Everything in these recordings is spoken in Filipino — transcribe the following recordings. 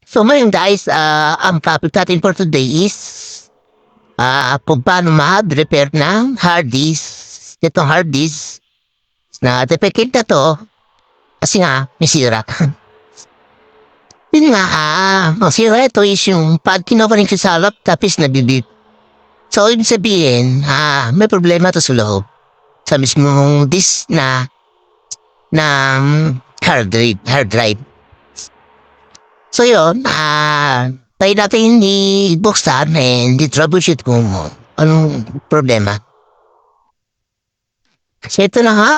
So ngayon guys, ang topic natin for today is kung paano ma-repair ng hard disk. Itong hard disk na depicate na to kasi nga may sira. Yun nga, ang sira ito is yung pag kinoparing ko sa laptop is nabibit. So ibig sabihin, may problema to sa loob. Sa mismong disk na hard drive. So yun, tayo natin i-buksan and i-troubleshoot kung anong problema. So ito na nga,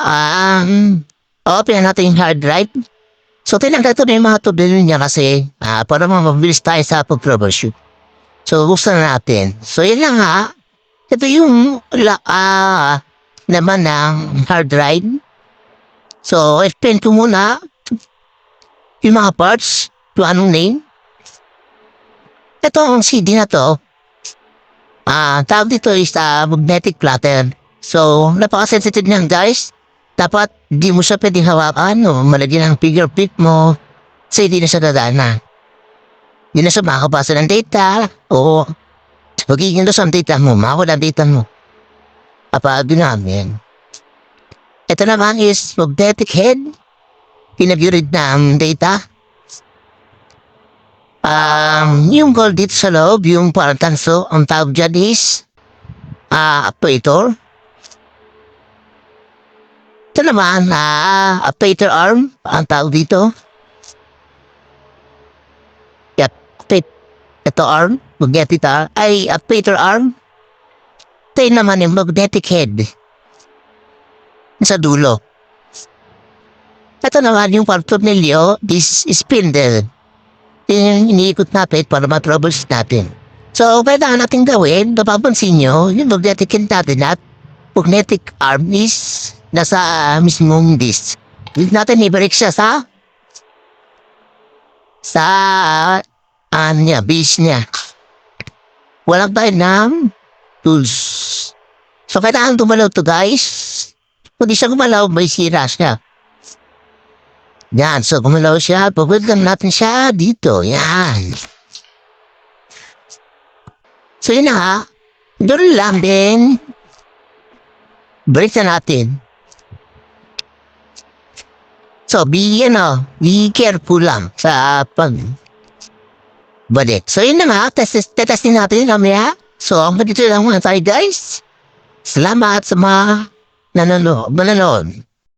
open natin yung hard drive. So tinanggal ito na yung mga problema niya kasi para mabilis tayo sa pag-troubleshoot. So buksan na natin. So yun lang nga, ito yung naman ng hard drive. So explain ko muna yung mga parts. Kung anong name? Ito ang CD na to. Tawag dito is magnetic platter. So, napaka-sensitive niyan guys. Dapat di mo siya pwedeng hawakan o malagyan ng fingerprint mo. Kasi hindi na siya dadaan. Hindi na siya makakabasa ng data o magiging loss ang data mo, makawala ang data mo. Namin. Ito naman is magnetic head. Pinag-read na ang data. Yung gold dito sa loob, yung parang tanso, ang tawag dyan is actuator. Ito naman, actuator arm, ang tawag dito. Yep, ito arm, magnetic arm, ay actuator arm. Ito naman yung magnetic head sa dulo. Ito naman yung tornilyo, this spindle. Yung iniikot natin para ma-troubleshoot natin. So, kailangan natin gawin, napapansin nyo, yung magnetic head natin at magnetic arm is nasa mismong disk. Hindi natin i-break siya sa base niya. Walang tayo ng tools. So, kailangan tumalaw to guys. Kung di siya gumalaw, may sira siya. Yan, so gumalaw siya, pagwagam natin siya dito, yan. So yun na doon lang din, break na natin. So be careful lang sa balik. So yun na nga, testin natin mamaya. So hanggang dito lang muna tayo guys. Salamat sa mga nanonood.